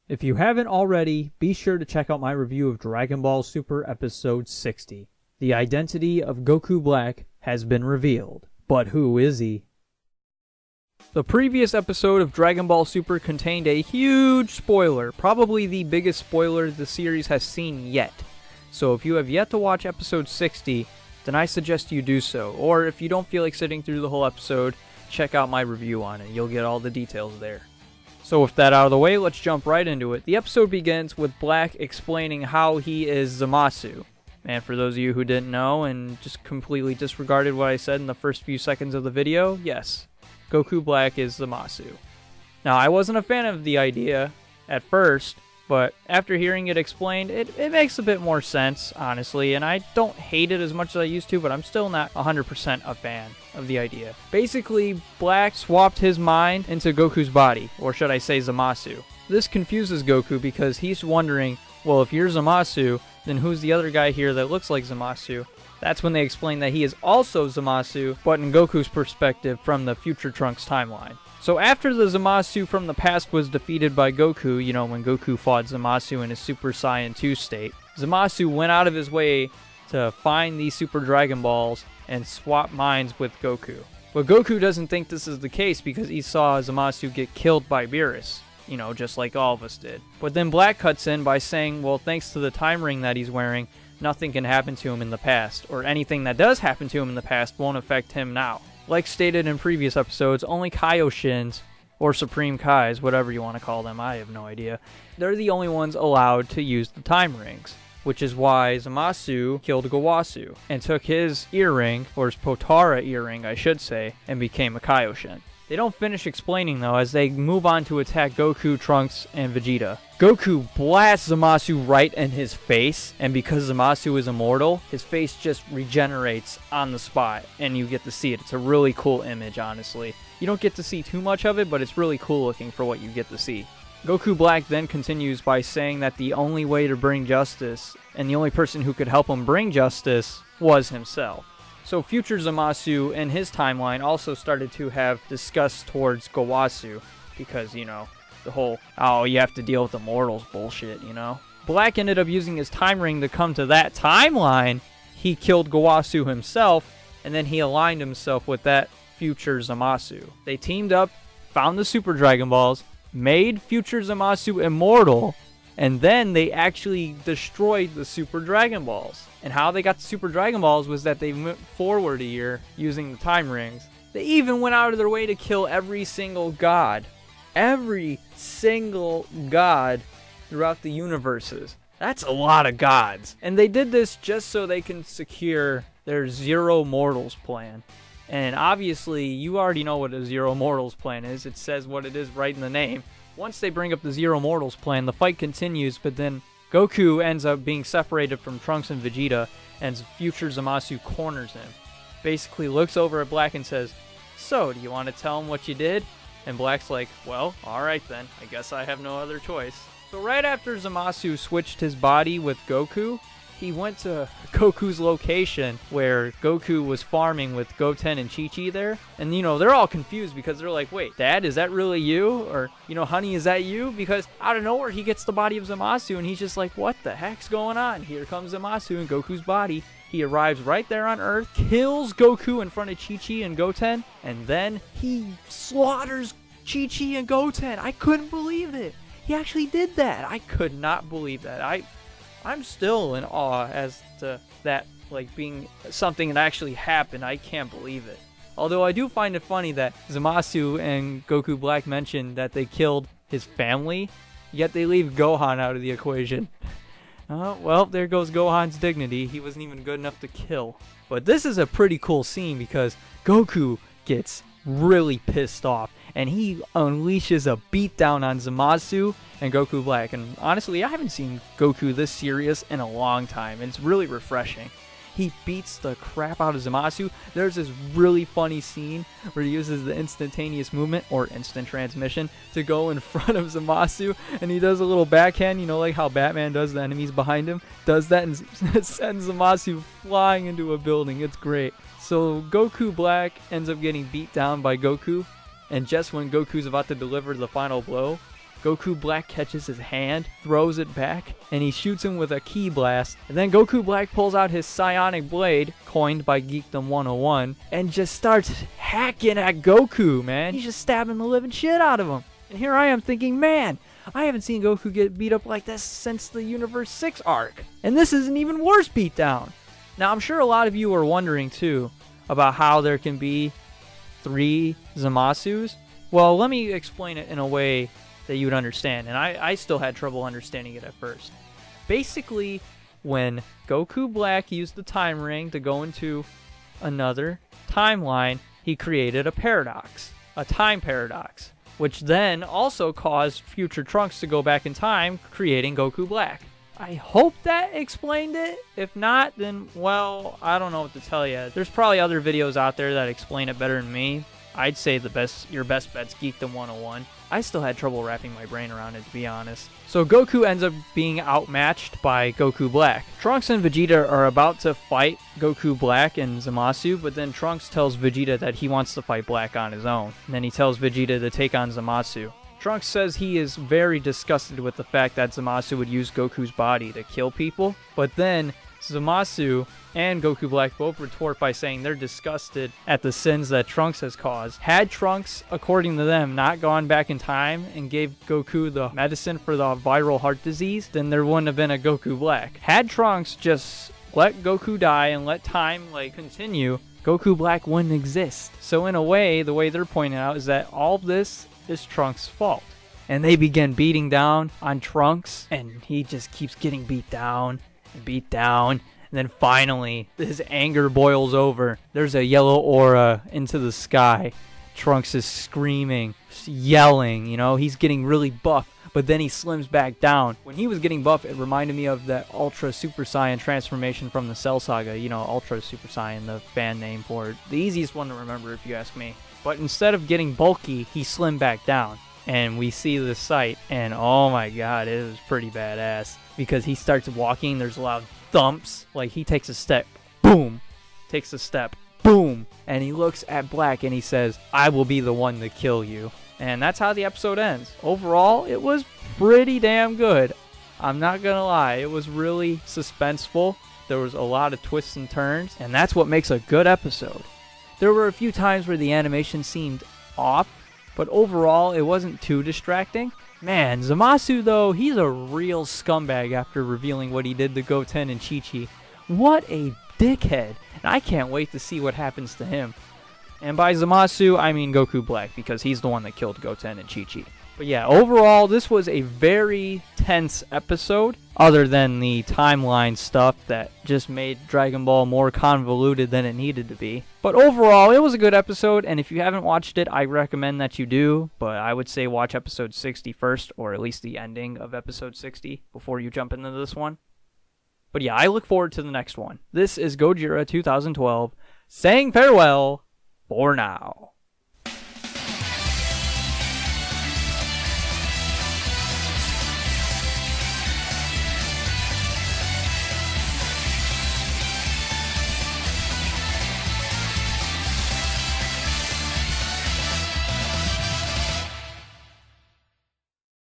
If you haven't already, be sure to check out my review of Dragon Ball Super Episode 60. The identity of Goku Black has been revealed, but who is he? The previous episode of Dragon Ball Super contained a huge spoiler, probably the biggest spoiler the series has seen yet. So if you have yet to watch Episode 60, then I suggest you do so. Or if you don't feel like sitting through the whole episode, check out my review on it. You'll get all the details there. So with that out of the way, let's jump right into it. The episode begins with Black explaining how he is Zamasu. And for those of you who didn't know and just completely disregarded what I said in the first few seconds of the video, yes, Goku Black is Zamasu. Now, I wasn't a fan of the idea at first, but after hearing it explained, it makes a bit more sense, honestly, and I don't hate it as much as I used to, but I'm still not 100% a fan of the idea. Basically, Black swapped his mind into Goku's body, or should I say Zamasu. This confuses Goku because he's wondering, well, if you're Zamasu, then who's the other guy here that looks like Zamasu? That's when they explain that he is also Zamasu, but in Goku's perspective from the Future Trunks timeline. So after the Zamasu from the past was defeated by Goku, you know, when Goku fought Zamasu in his Super Saiyan 2 state, Zamasu went out of his way to find these Super Dragon Balls and swap minds with Goku. But Goku doesn't think this is the case because he saw Zamasu get killed by Beerus, you know, just like all of us did. But then Black cuts in by saying, well, thanks to the time ring that he's wearing, nothing can happen to him in the past, or anything that does happen to him in the past won't affect him now. Like stated in previous episodes, only Kaioshins, or Supreme Kais, whatever you want to call them, I have no idea, they're the only ones allowed to use the time rings, which is why Zamasu killed Gowasu, and took his earring, or his Potara earring I should say, and became a Kaioshin. They don't finish explaining though as they move on to attack Goku, Trunks, and Vegeta. Goku blasts Zamasu right in his face, and because Zamasu is immortal, his face just regenerates on the spot, and you get to see it. It's a really cool image, honestly. You don't get to see too much of it, but it's really cool looking for what you get to see. Goku Black then continues by saying that the only way to bring justice, and the only person who could help him bring justice, was himself. So Future Zamasu in his timeline also started to have disgust towards Gowasu because, you know, the whole, oh, you have to deal with immortals bullshit, you know. Black ended up using his time ring to come to that timeline. He killed Gowasu himself, and then he aligned himself with that Future Zamasu. They teamed up, found the Super Dragon Balls, made Future Zamasu immortal, and then they actually destroyed the Super Dragon Balls. And how they got the Super Dragon Balls was that they went forward a year using the time rings. They even went out of their way to kill every single god. Every single god throughout the universes. That's a lot of gods. And they did this just so they can secure their Zero Mortals plan. And obviously, you already know what a Zero Mortals plan is. It says what it is right in the name. Once they bring up the Zero Mortals plan, the fight continues, but then Goku ends up being separated from Trunks and Vegeta, and Future Zamasu corners him. Basically looks over at Black and says, so, do you want to tell him what you did? And Black's like, well, alright then, I guess I have no other choice. So right after Zamasu switched his body with Goku, he went to Goku's location where Goku was farming with Goten and Chi-Chi there. And, you know, they're all confused because they're like, wait, Dad, is that really you? Or, you know, honey, is that you? Because out of nowhere, he gets the body of Zamasu and he's just like, what the heck's going on? Here comes Zamasu in Goku's body. He arrives right there on Earth, kills Goku in front of Chi-Chi and Goten, and then he slaughters Chi-Chi and Goten. I couldn't believe it. He actually did that. I could not believe that. I'm still in awe as to that, like, being something that actually happened. I can't believe it. Although I do find it funny that Zamasu and Goku Black mentioned that they killed his family, yet they leave Gohan out of the equation. Well, there goes Gohan's dignity. He wasn't even good enough to kill. But this is a pretty cool scene because Goku gets really pissed off and he unleashes a beatdown on Zamasu and Goku Black. And honestly, I haven't seen Goku this serious in a long time. It's really refreshing. He beats the crap out of Zamasu. There's this really funny scene where he uses the instantaneous movement, or instant transmission, to go in front of Zamasu, and he does a little backhand, you know, like how Batman does the enemies behind him, does that and sends Zamasu flying into a building. It's great. So Goku Black ends up getting beat down by Goku, and just when Goku's about to deliver the final blow, Goku Black catches his hand, throws it back, and he shoots him with a ki blast. And then Goku Black pulls out his psionic blade, coined by Geekdom 101, and just starts hacking at Goku, man. He's just stabbing the living shit out of him. And here I am thinking, man, I haven't seen Goku get beat up like this since the Universe 6 arc. And this is an even worse beatdown. Now, I'm sure a lot of you are wondering, too, about how there can be 3 Zamasus. Well, let me explain it in a way that you would understand. And I still had trouble understanding it at first. Basically, when Goku Black used the time ring to go into another timeline, he created a paradox, a time paradox, which then also caused future Trunks to go back in time, creating Goku Black. I hope that explained it. If not, then, well, I don't know what to tell you. There's probably other videos out there that explain it better than me. I'd say your best bet's Geekdom 101. I still had trouble wrapping my brain around it, to be honest. So Goku ends up being outmatched by Goku Black. Trunks and Vegeta are about to fight Goku Black and Zamasu, but then Trunks tells Vegeta that he wants to fight Black on his own. And then he tells Vegeta to take on Zamasu. Trunks says he is very disgusted with the fact that Zamasu would use Goku's body to kill people, but then Zamasu and Goku Black both retort by saying they're disgusted at the sins that Trunks has caused. Had Trunks, according to them, not gone back in time and gave Goku the medicine for the viral heart disease, then there wouldn't have been a Goku Black. Had Trunks just let Goku die and let time continue, Goku Black wouldn't exist. So in a way, the way they're pointing out is that all of this is Trunks' fault. And they begin beating down on Trunks, and he just keeps getting beat down and beat down. And then finally, his anger boils over. There's a yellow aura into the sky. Trunks is screaming, yelling, he's getting really buff. But then he slims back down. When he was getting buff, it reminded me of that Ultra Super Saiyan transformation from the Cell Saga. Ultra Super Saiyan, the fan name for it. The easiest one to remember, if you ask me. But instead of getting bulky, he slimmed back down. And we see the sight, and oh my god, it was pretty badass. Because he starts walking, there's loud thumps. Like, he takes a step, boom. Takes a step, boom. And he looks at Black and he says, "I will be the one to kill you." And that's how the episode ends. Overall, it was pretty damn good. I'm not gonna lie, it was really suspenseful. There was a lot of twists and turns, and that's what makes a good episode. There were a few times where the animation seemed off, but overall, it wasn't too distracting. Man, Zamasu, though, he's a real scumbag after revealing what he did to Goten and Chi-Chi. What a dickhead, and I can't wait to see what happens to him. And by Zamasu, I mean Goku Black, because he's the one that killed Goten and Chi-Chi. But yeah, overall, this was a very tense episode, other than the timeline stuff that just made Dragon Ball more convoluted than it needed to be. But overall, it was a good episode, and if you haven't watched it, I recommend that you do, but I would say watch episode 60 first, or at least the ending of episode 60, before you jump into this one. But yeah, I look forward to the next one. This is Gojira 2012, saying farewell for now.